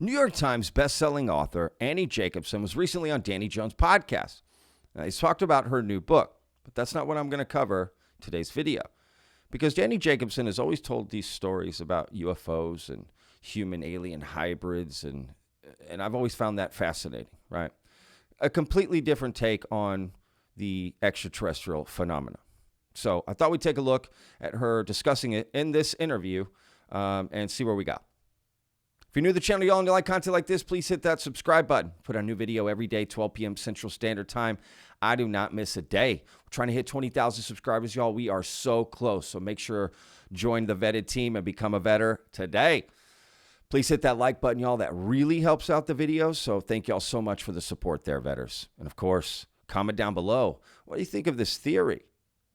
New York Times bestselling author Annie Jacobsen was recently on Danny Jones' podcast. Now, he's talked about her new book, but that's not what I'm going to cover in today's video. Because Danny Jacobsen has always told these stories about UFOs and human alien hybrids, and I've always found that fascinating, right? A completely different take on the extraterrestrial phenomena. So I thought we'd take a look at her discussing it in this interview and see where we got. If you're new to the channel, y'all, and you like content like this, please hit that subscribe button. Put out a new video every day, 12 p.m. Central Standard Time. I do not miss a day. We're trying to hit 20,000 subscribers, y'all. We are so close. So make sure join the vetted team and become a vetter today. Please hit that like button, y'all. That really helps out the video. So thank y'all so much for the support there, vetters. And of course, comment down below. What do you think of this theory?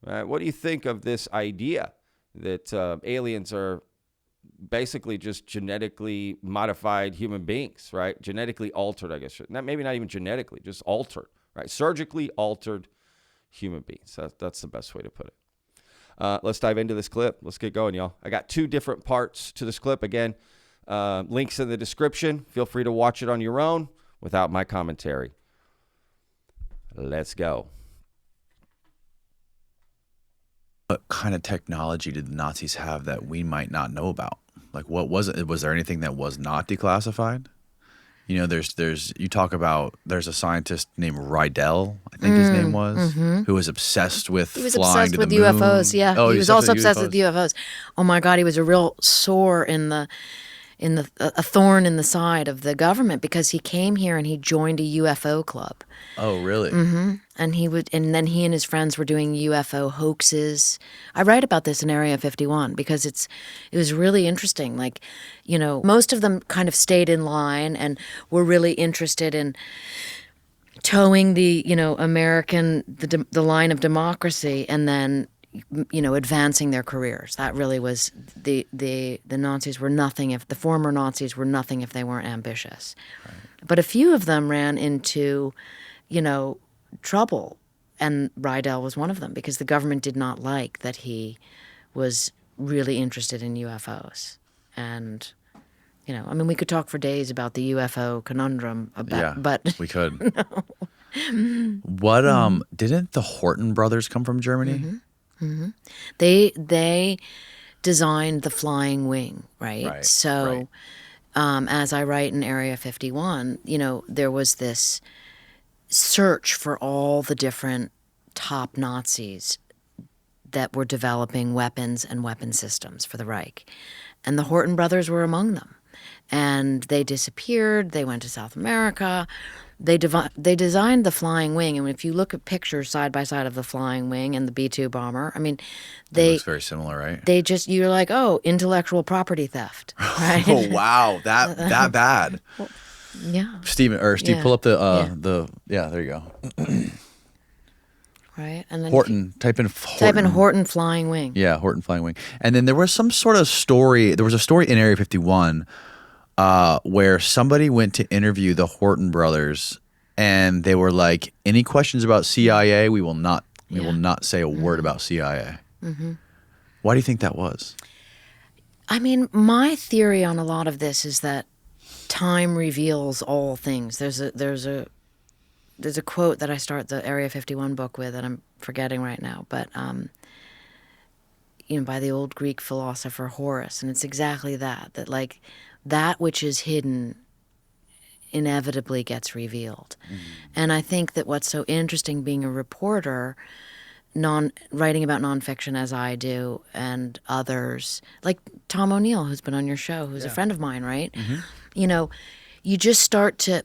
Right? What do you think of this idea that aliens are basically just genetically modified human beings, right? Genetically altered, I guess. Maybe not even genetically, just altered, right? Surgically altered human beings. That's the best way to put it. Let's dive into this clip. Let's get going, y'all. I got two different parts to this clip. Again, links in the description. Feel free to watch it on your own without my commentary. Let's go. What kind of technology did the Nazis have that we might not know about? Like, what was it? Was there anything that was not declassified? You know, you talk about, there's a scientist named Rydell, I think his name was, who was obsessed with flying to the moon. UFOs, yeah. Oh, he was also obsessed with UFOs. Oh my God, he was a real sore a thorn in the side of the government because he came here and he joined a UFO club. Oh, really? And then he and his friends were doing UFO hoaxes. I write about this in Area 51 because it was really interesting. Like, you know, most of them kind of stayed in line and were really interested in towing the, you know, the line of democracy, and then, you know, advancing their careers. That really was the Nazis were nothing if the former Nazis were nothing if they weren't ambitious. Right. But a few of them ran into, you know, trouble, and Rydell was one of them because the government did not like that he was really interested in UFOs. And, you know, I mean, we could talk for days about the UFO conundrum, but we could. What didn't the Horton brothers come from Germany? They designed the flying wing, right? So, as I write in Area 51, you know, there was this search for all the different top Nazis that were developing weapons and weapon systems for the Reich. And the Horton brothers were among them. And they disappeared. They went to South America. They designed the flying wing. And if you look at pictures side by side of the flying wing and the B-2 bomber, I mean, it looks very similar, right? You're like, oh, intellectual property theft. Right? Oh, wow. That bad. Well, yeah. Steve, pull up there you go. Right, and then Horton. Type in Horton flying wing. Yeah, Horton flying wing. And then there was some sort of story. There was a story in Area 51 where somebody went to interview the Horton brothers, and they were like, "Any questions about CIA? We will not. We will not say a word about CIA." Why do you think that was? I mean, my theory on a lot of this is that time reveals all things. There's a quote that I start the Area 51 book with that I'm forgetting right now, but you know, by the old Greek philosopher Horace, and it's exactly that like that which is hidden inevitably gets revealed. And I think that what's so interesting being a reporter, writing about nonfiction as I do, and others like Tom O'Neill, who's been on your show, who's a friend of mine, right? You know, you just start to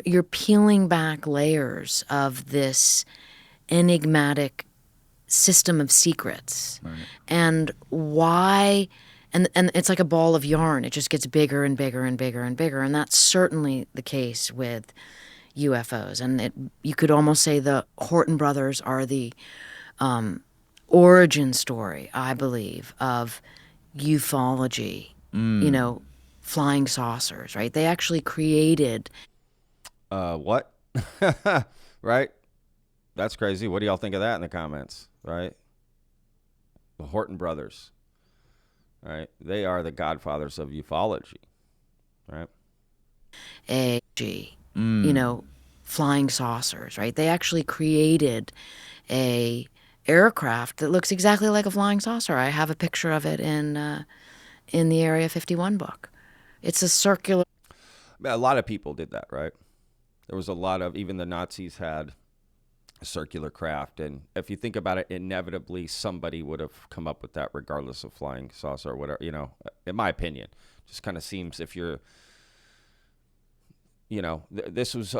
you're peeling back layers of this enigmatic system of secrets, and why, and it's like a ball of yarn. It just gets bigger and bigger and bigger and bigger, and that's certainly the case with UFOs. And you could almost say the Horton brothers are the origin story, I believe, of ufology. You know, flying saucers, right? They actually created. What? Right? That's crazy. What do y'all think of that in the comments? Right? The Horton brothers. Right? They are the godfathers of ufology. Right? flying saucers, right? They actually created a aircraft that looks exactly like a flying saucer. I have a picture of it in the Area 51 book. It's a circular. A lot of people did that, right? There was a lot of, even the Nazis had a circular craft. And if you think about it, inevitably somebody would have come up with that regardless of flying saucer or whatever, in my opinion. Just kind of seems if you're, this was,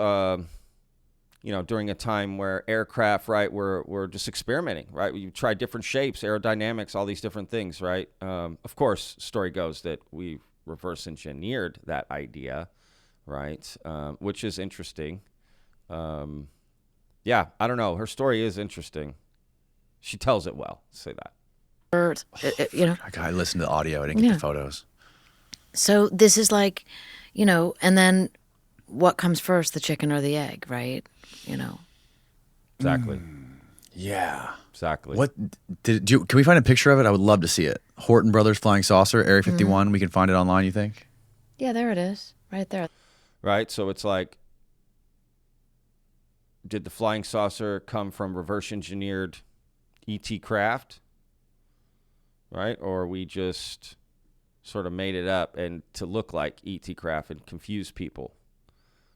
during a time where aircraft, right, were just experimenting, right? You try different shapes, aerodynamics, all these different things, right? Of course, story goes that we reverse engineered that idea, right? Which is interesting. Yeah, I don't know. Her story is interesting. She tells it well. Say that. I listened to the audio. I didn't get the photos. So this is like, and then what comes first, the chicken or the egg, right? Exactly. Yeah. Exactly. What can we find a picture of it? I would love to see it. Horton Brothers flying saucer, Area 51. We can find it online, you think? Yeah, there it is. Right there. Right. So it's like, did the flying saucer come from reverse engineered ET craft? Right? Or we just sort of made it up and to look like ET craft and confuse people.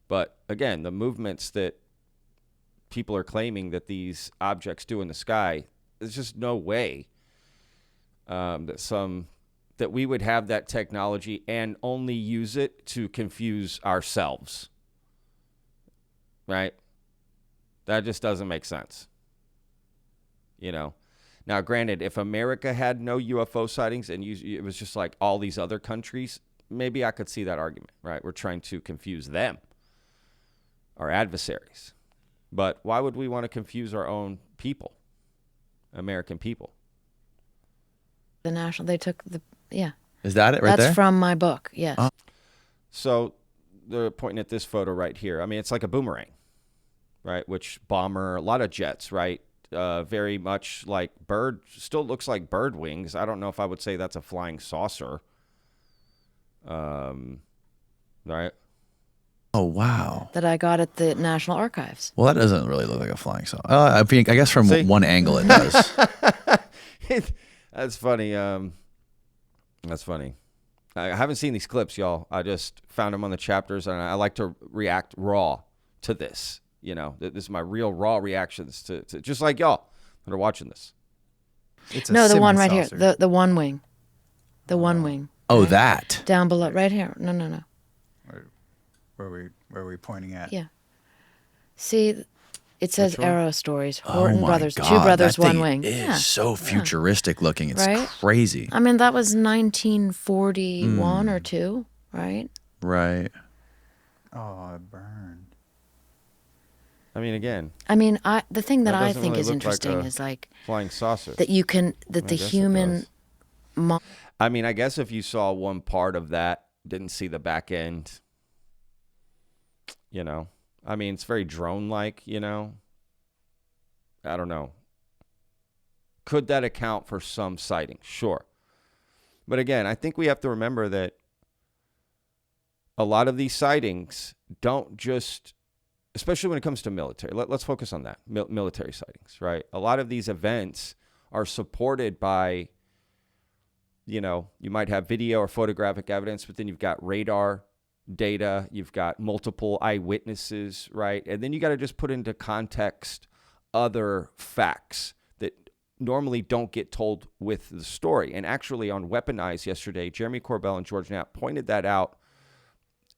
But again, the movements that people are claiming that these objects do in the sky, there's just no way that we would have that technology and only use it to confuse ourselves. Right? That just doesn't make sense. Now, granted, if America had no UFO sightings and it was just like all these other countries, maybe I could see that argument, right? We're trying to confuse them, our adversaries. But why would we want to confuse our own people, American people? They took Is that it right there? That's from my book, yes. So they're pointing at this photo right here. I mean, it's like a boomerang, right? Which bomber, a lot of jets, right? Very much like still looks like bird wings. I don't know if I would say that's a flying saucer. Right? Oh, wow. That I got at the National Archives. Well, that doesn't really look like a flying saucer. I guess from one angle it does. That's funny. That's funny. I haven't seen these clips, y'all. I just found them on the chapters, and I like to react raw to this. This is my real raw reactions to just like y'all that are watching this. It's the one right here, the one wing, the one wing. Oh, right? that down below, right here. No. Where are we pointing at? Yeah. See, it says Arrow Stories. Horton Brothers, God, two brothers, that one thing wing. Is so futuristic looking. It's right? crazy. I mean, that was 1941 or 2, right? Right. Oh, it burned. I mean, again. The thing that I doesn't think really is look interesting like a is like flying saucer. that you can that the guess it human. does. I guess if you saw one part of that, didn't see the back end. It's very drone-like. I don't know. Could that account for some sightings? Sure. But again, I think we have to remember that a lot of these sightings don't just, especially when it comes to military, let's focus on that, military sightings, right? A lot of these events are supported by, you might have video or photographic evidence, but then you've got radar data, you've got multiple eyewitnesses, right? And then you got to just put into context other facts that normally don't get told with the story. And actually on Weaponized yesterday, Jeremy Corbell and George Knapp pointed that out.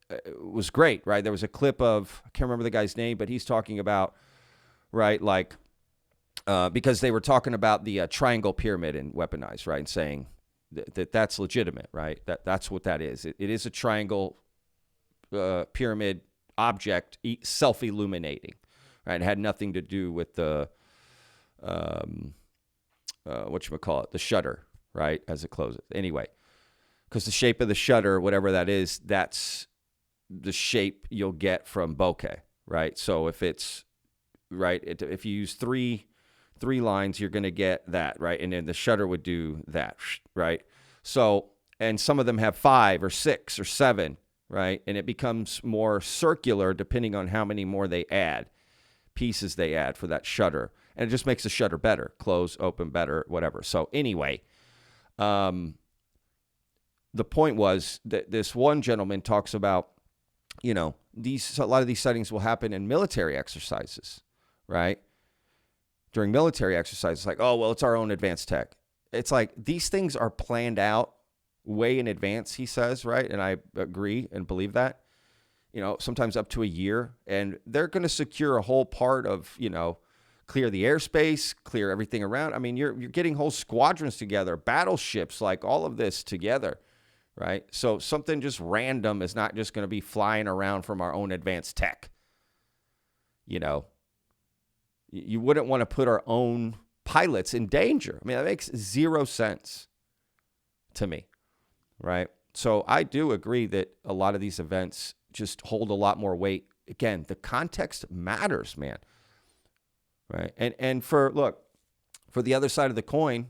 It was great, right? There was a clip of, I can't remember the guy's name, but he's talking about, right, like, because they were talking about the triangle pyramid in Weaponized, right? And saying that's legitimate, right? That's what that is. It is a triangle pyramid object, self-illuminating, right? It had nothing to do with the, the shutter, right, as it closes. Anyway, because the shape of the shutter, whatever that is, that's the shape you'll get from bokeh, right? So if it's, right, if you use three lines, you're going to get that, right? And then the shutter would do that, right? So, and some of them have 5 or 6 or 7, right? And it becomes more circular depending on how many more pieces they add for that shutter. And it just makes the shutter better, close, open better, whatever. So anyway, the point was that this one gentleman talks about, a lot of these sightings will happen in military exercises, right? During military exercises, like, oh, well, it's our own advanced tech. It's like these things are planned out way in advance, he says, right? And I agree and believe that, sometimes up to a year. And they're going to secure a whole part of, clear the airspace, clear everything around. I mean, you're getting whole squadrons together, battleships, like all of this together, right? So something just random is not just going to be flying around from our own advanced tech. You wouldn't want to put our own pilots in danger. I mean, that makes zero sense to me, right? So I do agree that a lot of these events just hold a lot more weight. Again, the context matters, man, right? And for the other side of the coin,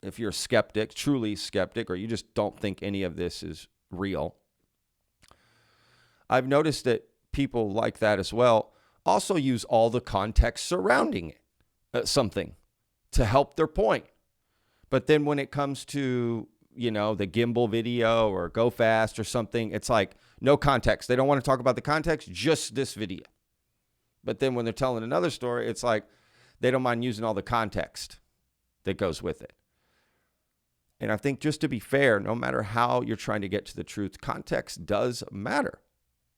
if you're a skeptic, truly skeptic, or you just don't think any of this is real, I've noticed that people like that as well also use all the context surrounding it, something to help their point. But then when it comes to, the gimbal video or go fast or something, it's like no context. They don't want to talk about the context, just this video. But then when they're telling another story, it's like they don't mind using all the context that goes with it. And I think just to be fair, no matter how you're trying to get to the truth, context does matter.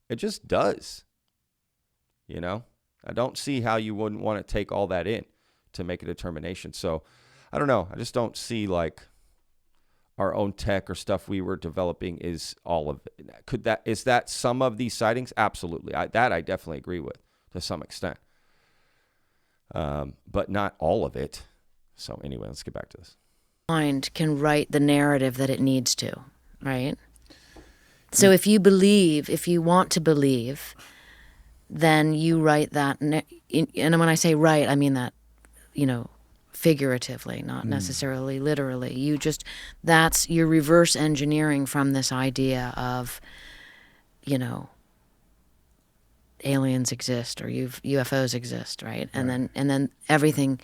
It just does. I don't see how you wouldn't want to take all that in to make a determination. So I don't know. I just don't see like our own tech or stuff we were developing is all of it. Is that some of these sightings? Absolutely. I definitely agree with to some extent. But not all of it. So anyway, let's get back to this. Mind can write the narrative that it needs to, right? So if you want to believe, then you write that. And when I say write, I mean that, figuratively, not necessarily literally. You're reverse engineering from this idea of, aliens exist or UFOs exist, right? And then everything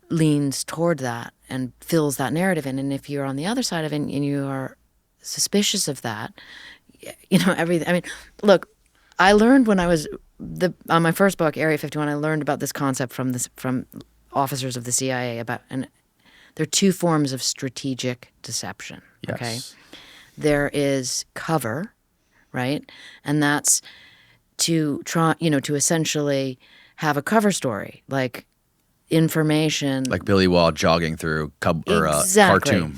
leans toward that and fills that narrative in. And if you're on the other side of it and you are suspicious of that, everything. I mean, look, I learned when I was on my first book, Area 51. I learned about this concept from officers of the CIA and there are two forms of strategic deception. Yes. Okay, there is cover, right, and that's to try, to essentially have a cover story, like information, like Billy Wall jogging through exactly. Khartoum.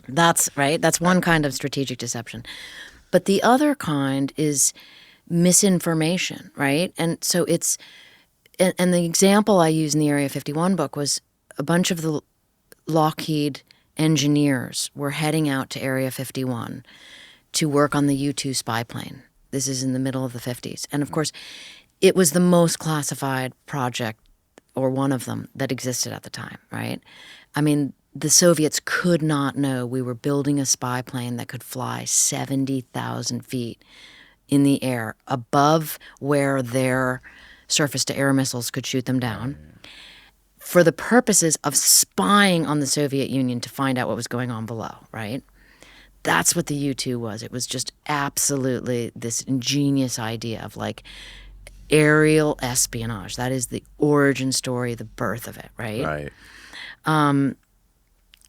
That's right. That's one kind of strategic deception. But the other kind is misinformation, right? And so and the example I use in the Area 51 book was a bunch of the Lockheed engineers were heading out to Area 51 to work on the U-2 spy plane. This is in the middle of the 50s. And of course, it was the most classified project, or one of them, that existed at the time, right? I mean, the Soviets could not know we were building a spy plane that could fly 70,000 feet in the air above where their surface-to-air missiles could shoot them down for the purposes of spying on the Soviet Union to find out what was going on below, right? That's what the U-2 was. It was just absolutely this ingenious idea of like aerial espionage. That is the origin story, the birth of it, right? Right.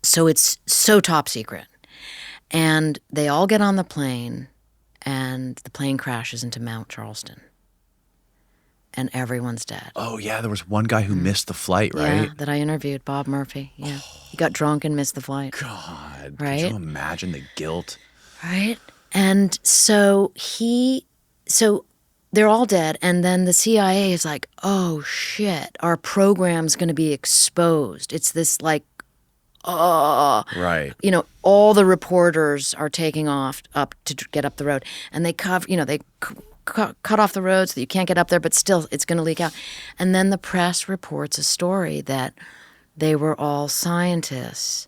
So it's so top secret. And they all get on the plane, and the plane crashes into Mount Charleston. And everyone's dead. Oh, yeah. There was one guy who missed the flight, right? Yeah, that I interviewed, Bob Murphy. Yeah. He got drunk and missed the flight. God. Right? Can you imagine the guilt? Right? And so they're all dead. And then the CIA is like, oh, shit, our program's going to be exposed. It's this like, right. All the reporters are taking off up to get up the road. And they cut off the road so that you can't get up there, but still it's going to leak out. And then the press reports a story that they were all scientists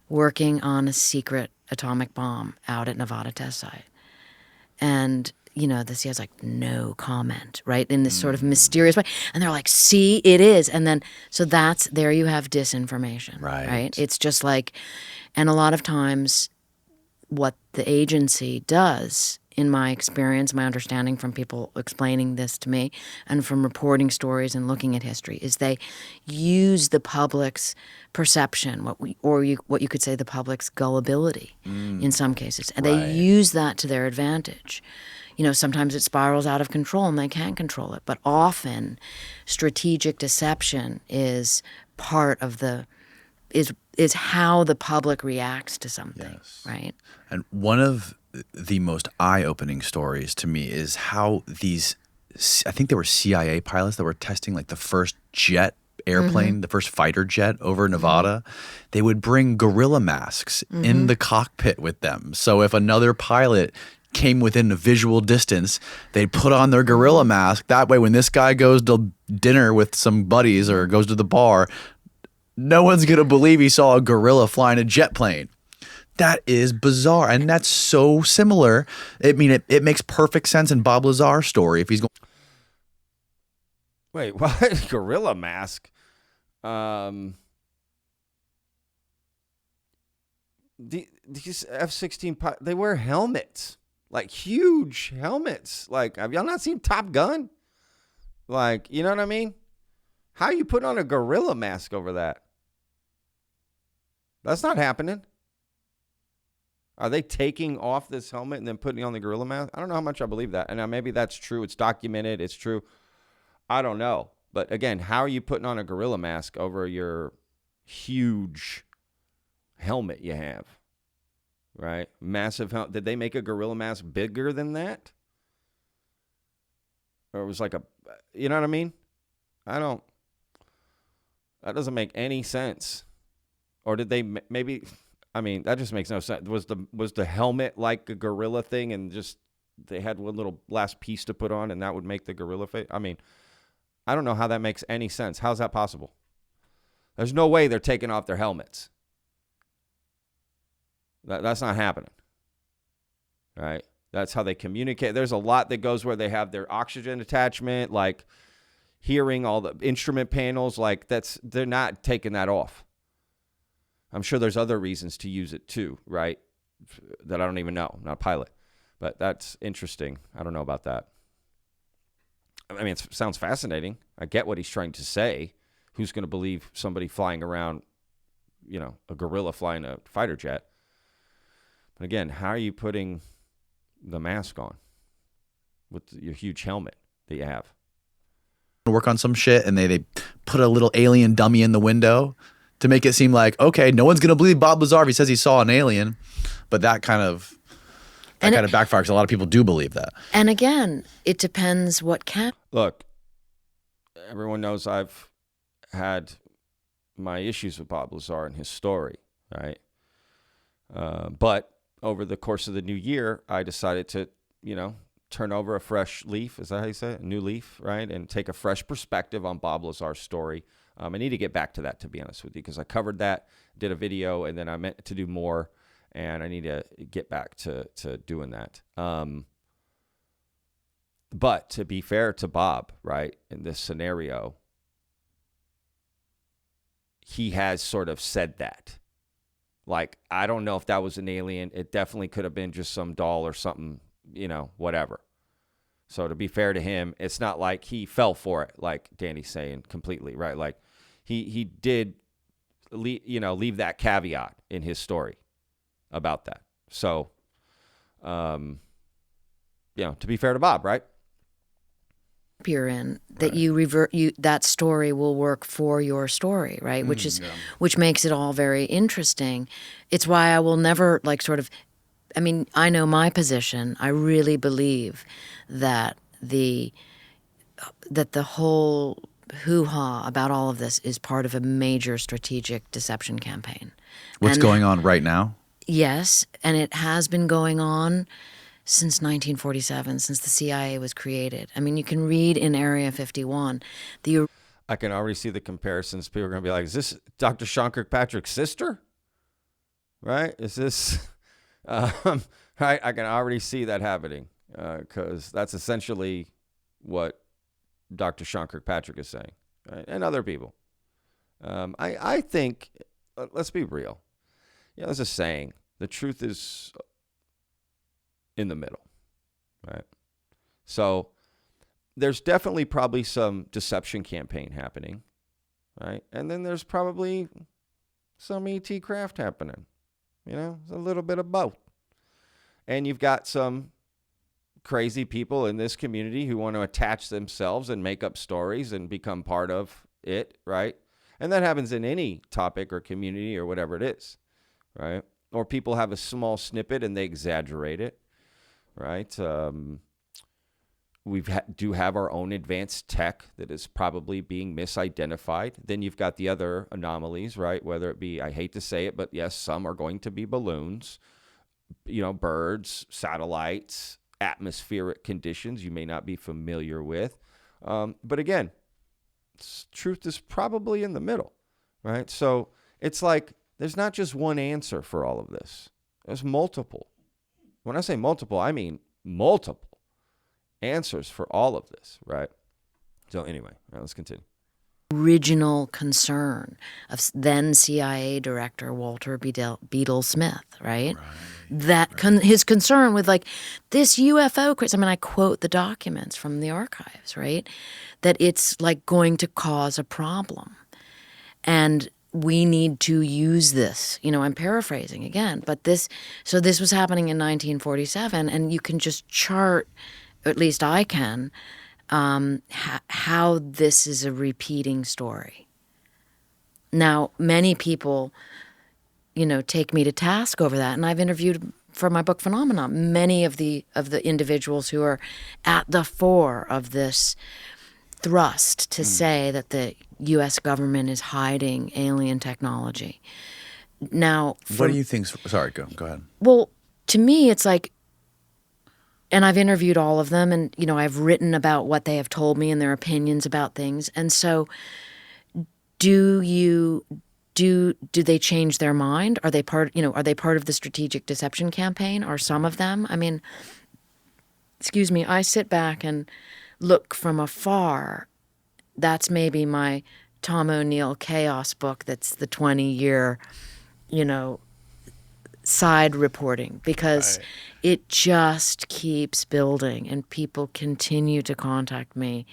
working on a secret atomic bomb out at Nevada test site. And, you know, the CIA's like, no comment, right? In this sort of mysterious way. And they're like, see, it is. And then, so there you have disinformation, right? It's just like, and a lot of times what the agency does, in my experience, my understanding from people explaining this to me and from reporting stories and looking at history, is they use the public's perception, what you could say the public's gullibility in some cases, and they use that to their advantage. You know, sometimes it spirals out of control and they can't control it, but often strategic deception is part of is how the public reacts to something, right? And one of the most eye-opening stories to me is how these, I think there were CIA pilots that were testing like the first jet airplane, the first fighter jet over Nevada. They would bring gorilla masks in the cockpit with them. So if another pilot came within a visual distance, they'd put on their gorilla mask. That way, when this guy goes to dinner with some buddies or goes to the bar, no one's going to believe he saw a gorilla flying a jet plane. That is bizarre. And that's so similar. I mean, it makes perfect sense in Bob Lazar's story. If he's going. Wait, what? Gorilla mask? These F-16 they wear helmets, like huge helmets. Like, have y'all not seen Top Gun? Like, you know what I mean? How you put on a gorilla mask over that? That's not happening. Are they taking off this helmet and then putting on the gorilla mask? I don't know how much I believe that. And now maybe that's true. It's documented. It's true. I don't know. But again, how are you putting on a gorilla mask over your huge helmet you have? Right? Massive helmet. Did they make a gorilla mask bigger than that? Or it was like you know what I mean? That doesn't make any sense. Or did they maybe, I mean, that just makes no sense. Was the helmet like a gorilla thing and just they had one little last piece to put on and that would make the gorilla face? I mean, I don't know how that makes any sense. How's that possible? There's no way they're taking off their helmets. That's not happening. Right? That's how they communicate. There's a lot that goes where they have their oxygen attachment, like hearing all the instrument panels, like they're not taking that off. I'm sure there's other reasons to use it too, right? That I don't even know. I'm not a pilot. But that's interesting. I don't know about that. I mean, it sounds fascinating. I get what he's trying to say. Who's going to believe somebody flying around, you know, a gorilla flying a fighter jet? But again, how are you putting the mask on with your huge helmet that you have? Work on some shit and they put a little alien dummy in the window to make it seem like, okay, no one's going to believe Bob Lazar if he says he saw an alien. But that kind of backfires because a lot of people do believe that. And again, it depends what Look, everyone knows I've had my issues with Bob Lazar and his story, right? But over the course of the new year, I decided to, you know, turn over a fresh leaf. Is that how you say it? A new leaf, right? And take a fresh perspective on Bob Lazar's story. I need to get back to that, to be honest with you, because I covered that, did a video, and then I meant to do more, and I need to get back to doing that. But to be fair to Bob, right, in this scenario, he has sort of said that. Like, I don't know if that was an alien. It definitely could have been just some doll or something, you know, whatever. So to be fair to him, it's not like he fell for it, like Danny's saying completely, right? Like he did, leave that caveat in his story about that. So, to be fair to Bob, right? You're in that that story will work for your story, right? Which makes it all very interesting. It's why I will never I know my position. I really believe that the whole hoo-ha about all of this is part of a major strategic deception campaign. What's going on right now? Yes, and it has been going on since 1947, since the CIA was created. I mean, you can read in Area 51. I can already see the comparisons. People are going to be like, is this Dr. Sean Kirkpatrick's sister? Right? Is this Right? I can already see that happening because that's essentially what Dr. Sean Kirkpatrick is saying, right? And other people. I think, let's be real. There's a saying, the truth is in the middle, right? So there's definitely probably some deception campaign happening, right? And then there's probably some ET craft happening. It's a little bit of both. And you've got some crazy people in this community who want to attach themselves and make up stories and become part of it, right? And that happens in any topic or community or whatever it is, right? Or people have a small snippet and they exaggerate it, right? We do have our own advanced tech that is probably being misidentified. Then you've got the other anomalies, right? Whether it be, I hate to say it, but yes, some are going to be balloons, birds, satellites, atmospheric conditions you may not be familiar with. But again, truth is probably in the middle, right? So it's like there's not just one answer for all of this. There's multiple. When I say multiple, I mean multiple answers for all of this, right? So anyway, all right, let's continue. Original concern of then CIA Director Walter Beadle Smith, right? His concern with this UFO craze. I mean, I quote the documents from the archives, right? That it's going to cause a problem, and we need to use this. I'm paraphrasing again, but this was happening in 1947, and you can just chart, or at least I can, how this is a repeating story. Now, many people, take me to task over that, and I've interviewed for my book Phenomena many of the individuals who are at the fore of this thrust to say that the U.S. government is hiding alien technology. Now, what do you think? Sorry, go ahead. Well, to me, it's and I've interviewed all of them, and I've written about what they have told me and their opinions about things. And so, do they change their mind? Are they part of the strategic deception campaign? Are some of them? I mean, excuse me, I sit back and look from afar. That's maybe my Tom O'Neill chaos book. That's the 20-year, side reporting, because it just keeps building, and people continue to contact me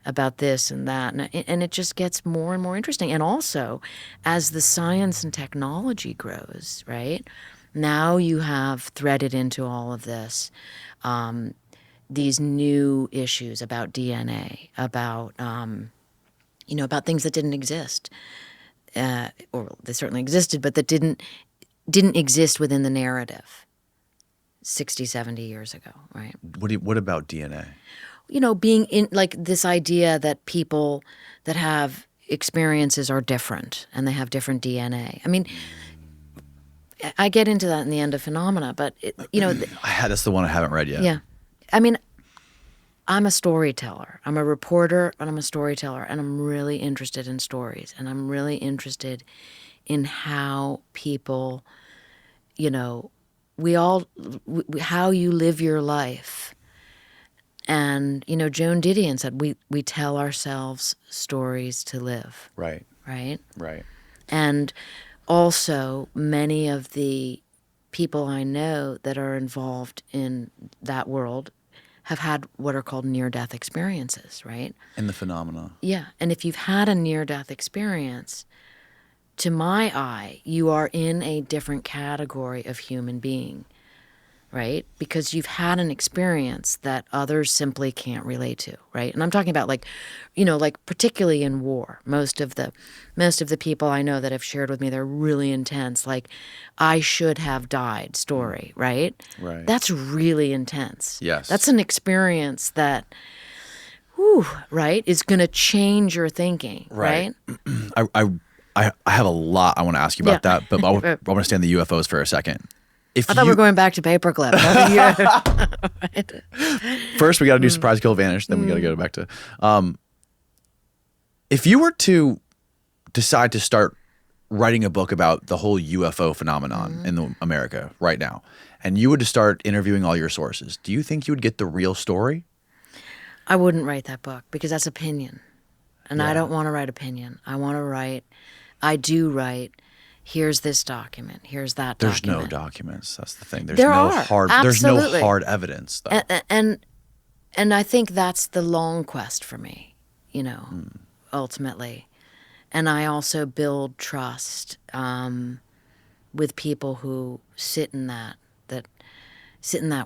about this and that, and it just gets more and more interesting. And also, as the science and technology grows, right, now you have threaded into all of this these new issues about DNA, about about things that didn't exist, or they certainly existed, but that didn't exist within the narrative 60, 70 years ago, right? What about DNA? Being in this idea that people that have experiences are different and they have different DNA. I mean, I get into that in the end of Phenomena, but that's the one I haven't read yet. Yeah. I mean, I'm a storyteller. I'm a reporter, but I'm a storyteller, and I'm really interested in stories, and I'm really interested in how people, how you live your life. And, Joan Didion said, we tell ourselves stories to live. Right. Right? Right. And also, many of the people I know that are involved in that world have had what are called near-death experiences, right? In the phenomena. Yeah. And if you've had a near-death experience, to my eye, you are in a different category of human being, right? Because you've had an experience that others simply can't relate to, right? And I'm talking about particularly in war. Most of the people I know that have shared with me, they're really intense, I should have died story, right? Right. That's really intense. Yes. That's an experience that, right, is going to change your thinking, right? I have a lot I want to ask you about that, but I want to stay on the UFOs for a second. I thought we were going back to paperclip. Right. First, we got to do surprise, kill, vanish. Then we got to go back to. If you were to decide to start writing a book about the whole UFO phenomenon in America right now, and you were to start interviewing all your sources, do you think you would get the real story? I wouldn't write that book because that's opinion. And I Yeah. don't want to write opinion. I do write, here's this document, here's that There's document. no documents. That's the thing. There's There no are, hard. absolutely. There's no hard evidence, though. And I think that's the long quest for me, ultimately. And I also build trust with people who sit in that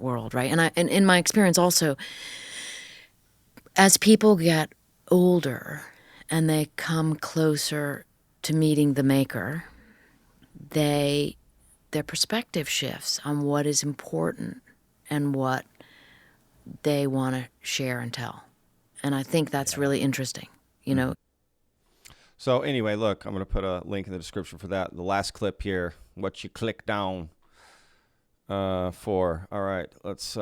world, right? And in my experience also, as people get older and they come closer to meeting the maker, their perspective shifts on what is important and what they want to share and tell. And I think that's really interesting, So anyway, look, I'm going to put a link in the description for that. The last clip here, what you click down for. All right, let's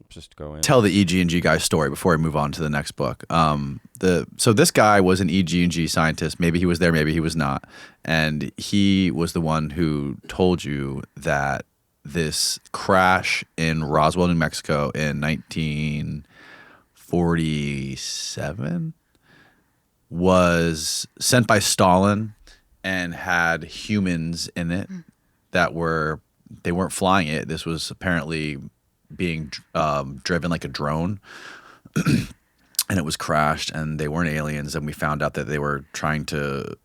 just go in. Tell the EG&G guy's story before we move on to the next book. So this guy was an EG&G scientist. Maybe he was there, maybe he was not. And he was the one who told you that this crash in Roswell, New Mexico in 1947 was sent by Stalin and had humans in it that they weren't flying it. This was apparently being driven like a drone, and it was crashed, and they weren't aliens. And we found out that they were trying to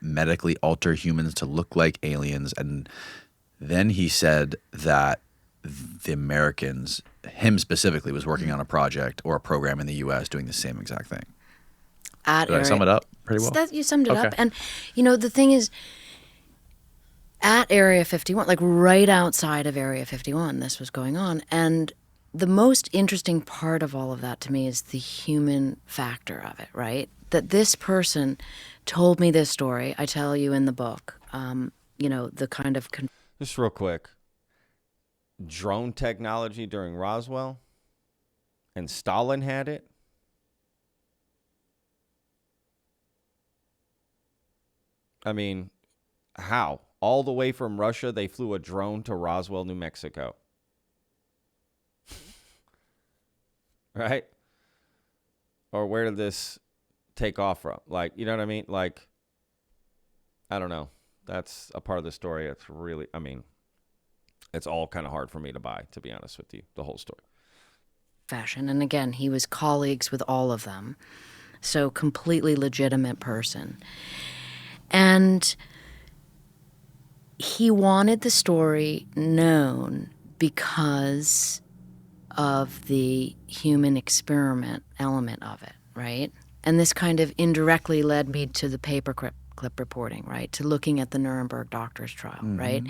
medically alter humans to look like aliens. And then he said that the Americans, him specifically, was working on a project or a program in the U.S. doing the same exact thing. Did I sum it up pretty well? You summed it Okay. up. And, the thing is, at Area 51, like right outside of Area 51, this was going on. And the most interesting part of all of that to me is the human factor of it, right? That this person told me this story. I tell you in the book, the kind of... Just real quick. Drone technology during Roswell, and Stalin had it. I mean, how? All the way from Russia, they flew a drone to Roswell, New Mexico. Right? Or where did this take off from? Like, you know what I mean? Like, I don't know. That's a part of the story. It's really, it's all kind of hard for me to buy, to be honest with you, the whole story. Fashion. And again, he was colleagues with all of them. So completely legitimate person. And he wanted the story known because of the human experiment element of it, right? And this kind of indirectly led me to the paperclip reporting, right? To looking at the Nuremberg doctors trial, right?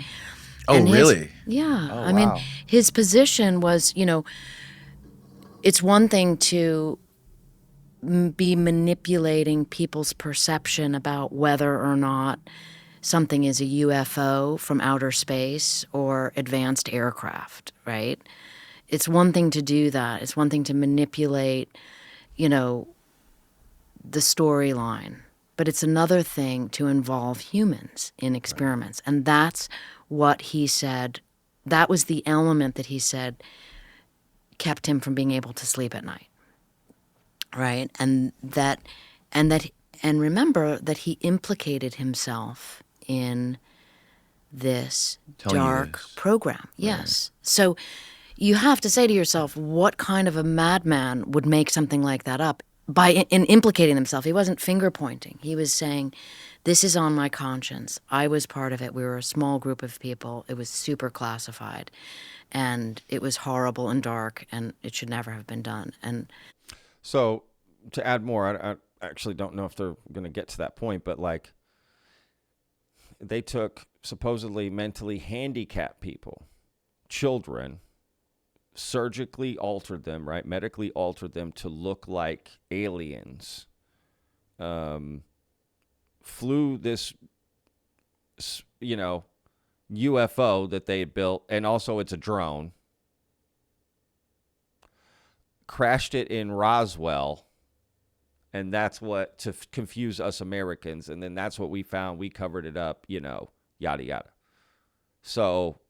Oh, And really? Yeah. Oh, I mean, wow. his position was, it's one thing to be manipulating people's perception about whether or not something is a UFO from outer space or advanced aircraft, right? It's one thing to do that. It's one thing to manipulate, the storyline. But it's another thing to involve humans in experiments. And that's what he said. That was the element that he said kept him from being able to sleep at night. Right? And remember that he implicated himself in this Telling you dark this. program. Yes. So you have to say to yourself, what kind of a madman would make something like that up by in implicating himself? He wasn't finger pointing. He was saying, this is on my conscience. I was part of it. We were a small group of people. It was super classified. And it was horrible and dark, and it should never have been done. And So to add more, I actually don't know if they're going to get to that point, but like they took supposedly mentally handicapped people, children, surgically altered them, right? Medically altered them to look like aliens. Flew this, UFO that they had built, and also it's a drone. Crashed it in Roswell, and that's what, to confuse us Americans, and then that's what we found. We covered it up, yada, yada. So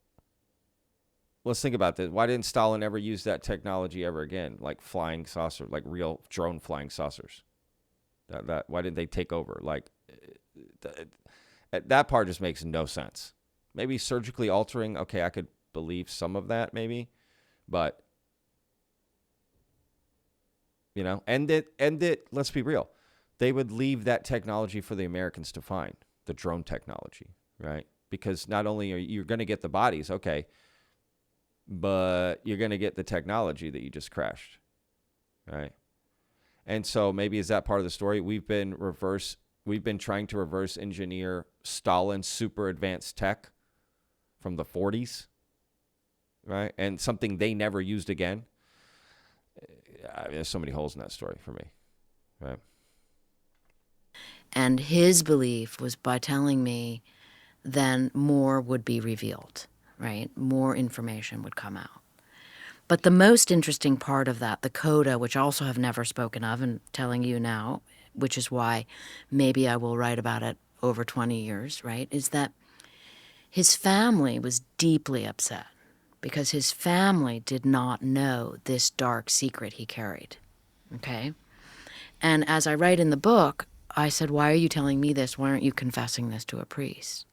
let's think about this. Why didn't Stalin ever use that technology ever again? Like flying saucer, like real drone flying saucers. Why didn't they take over? Like that part just makes no sense. Maybe surgically altering. Okay, I could believe some of that maybe, but and let's be real. They would leave that technology for the Americans to find, the drone technology, right? Because not only are you going to get the bodies, okay, but you're going to get the technology that you just crashed, right? And so maybe is that part of the story? We've been trying to reverse engineer Stalin's super advanced tech from the 40s, right? And something they never used again. There's so many holes in that story for me, right? And his belief was by telling me, then more would be revealed, right? More information would come out. But the most interesting part of that, the coda, which also have never spoken of and telling you now, which is why maybe I will write about it over 20 years, right, is that his family was deeply upset because his family did not know this dark secret he carried, okay? And as I write in the book, I said, why are you telling me this? Why aren't you confessing this to a priest?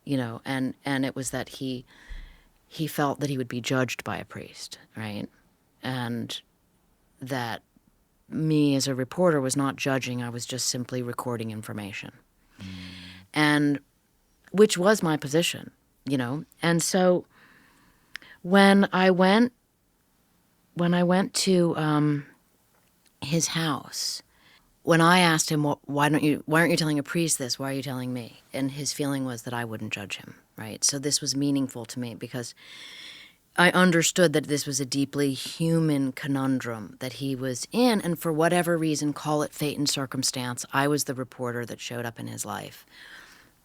And it was that he felt that he would be judged by a priest, right? And that me as a reporter was not judging, I was just simply recording information. And which was my position, And so when I went to his house, when I asked him, why aren't you telling a priest this? Why are you telling me? And his feeling was that I wouldn't judge him, right? So this was meaningful to me because I understood that this was a deeply human conundrum that he was in, and for whatever reason, call it fate and circumstance, I was the reporter that showed up in his life.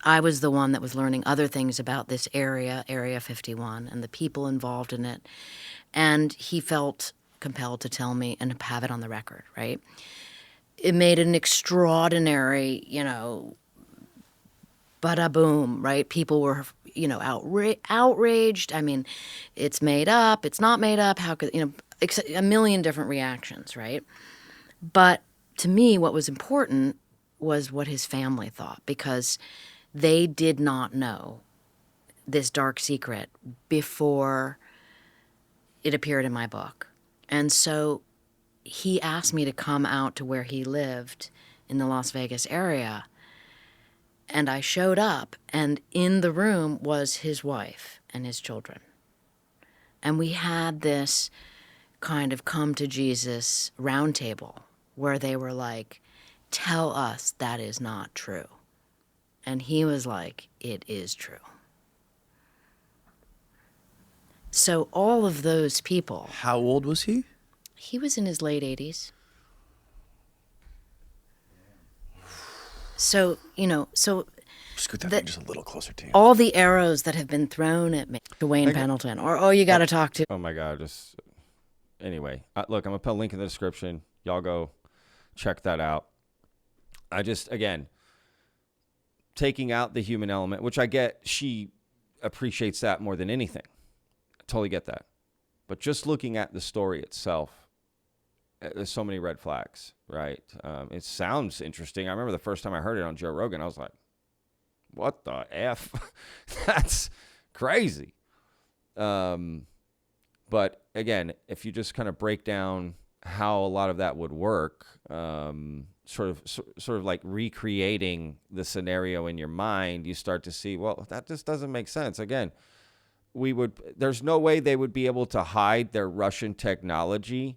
I was the one that was learning other things about this area, Area 51, and the people involved in it. And he felt compelled to tell me and have it on the record, right? It made an extraordinary, bada boom, right? People were, outraged. I mean, it's made up, it's not made up. How could, a million different reactions, right? But to me, what was important was what his family thought, because they did not know this dark secret before it appeared in my book. And so he asked me to come out to where he lived in the Las Vegas area. And I showed up, and in the room was his wife and his children. And we had this kind of come to Jesus roundtable where they were like, tell us that is not true. And he was like, it is true. So all of those people. How old was he? He was in his late 80s. So, Scoot that thing just a little closer to you. all the arrows that have been thrown at me, Dwayne Pendleton, or you got to talk to. Oh my God! Anyway, look, I'm gonna put a link in the description. Y'all go check that out. Again, taking out the human element, which I get, she appreciates that more than anything. I totally get that. But just looking at the story itself, there's so many red flags, right? It sounds interesting. I remember the first time I heard it on Joe Rogan, I was like, what the F? That's crazy. But again, if you just kind of break down how a lot of that would work, sort of like recreating the scenario in your mind, you start to see, well, that just doesn't make sense. Again, there's no way they would be able to hide their Russian technology,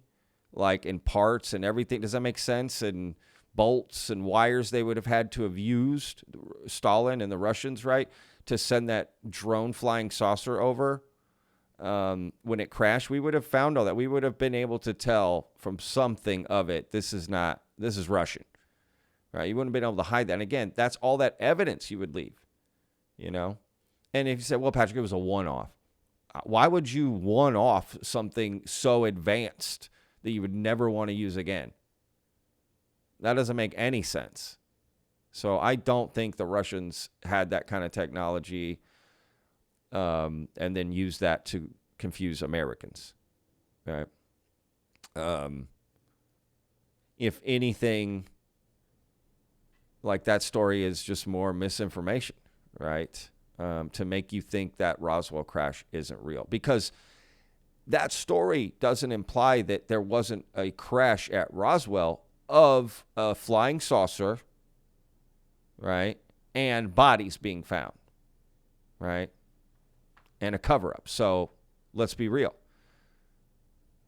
like in parts and everything. Does that make sense? And bolts and wires they would have had to have used, Stalin and the Russians, right, to send that drone flying saucer over. When it crashed, we would have found all that. We would have been able to tell from something of it, this is Russian, right? You wouldn't have been able to hide that. And again, that's all that evidence you would leave, And if you said, well, Patrick, it was a one-off. Why would you one-off something so advanced that you would never want to use again? That doesn't make any sense. So I don't think the Russians had that kind of technology and then used that to confuse Americans, right? If anything, like that story is just more misinformation, right? To make you think that Roswell crash isn't real. Because that story doesn't imply that there wasn't a crash at Roswell of a flying saucer, right? And bodies being found, right? And a cover-up. So let's be real.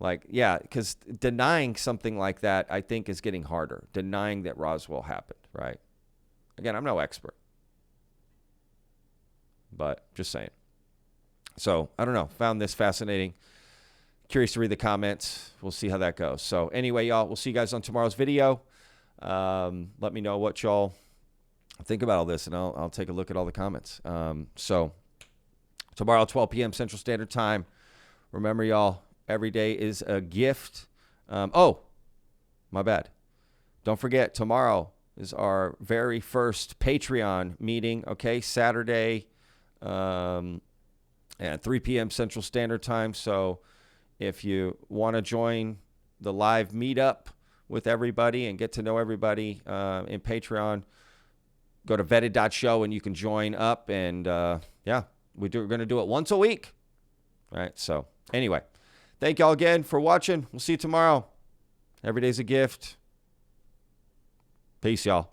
Like, yeah, because denying something like that, I think, is getting harder. Denying that Roswell happened, right? Again, I'm no expert. But just saying. So, I don't know. Found this fascinating. Curious to read the comments. We'll see how that goes. So, anyway, y'all, we'll see you guys on tomorrow's video. Let me know what y'all think about all this, and I'll take a look at all the comments. So, tomorrow, 12 p.m. Central Standard Time. Remember, y'all, every day is a gift. Oh, my bad. Don't forget, tomorrow is our very first Patreon meeting, okay? Saturday at 3 p.m. Central Standard Time. So if you want to join the live meetup with everybody and get to know everybody in Patreon, go to vetted.show and you can join up. And, yeah, we're going to do it once a week. All right, so anyway, thank y'all again for watching. We'll see you tomorrow. Every day's a gift. Peace, y'all.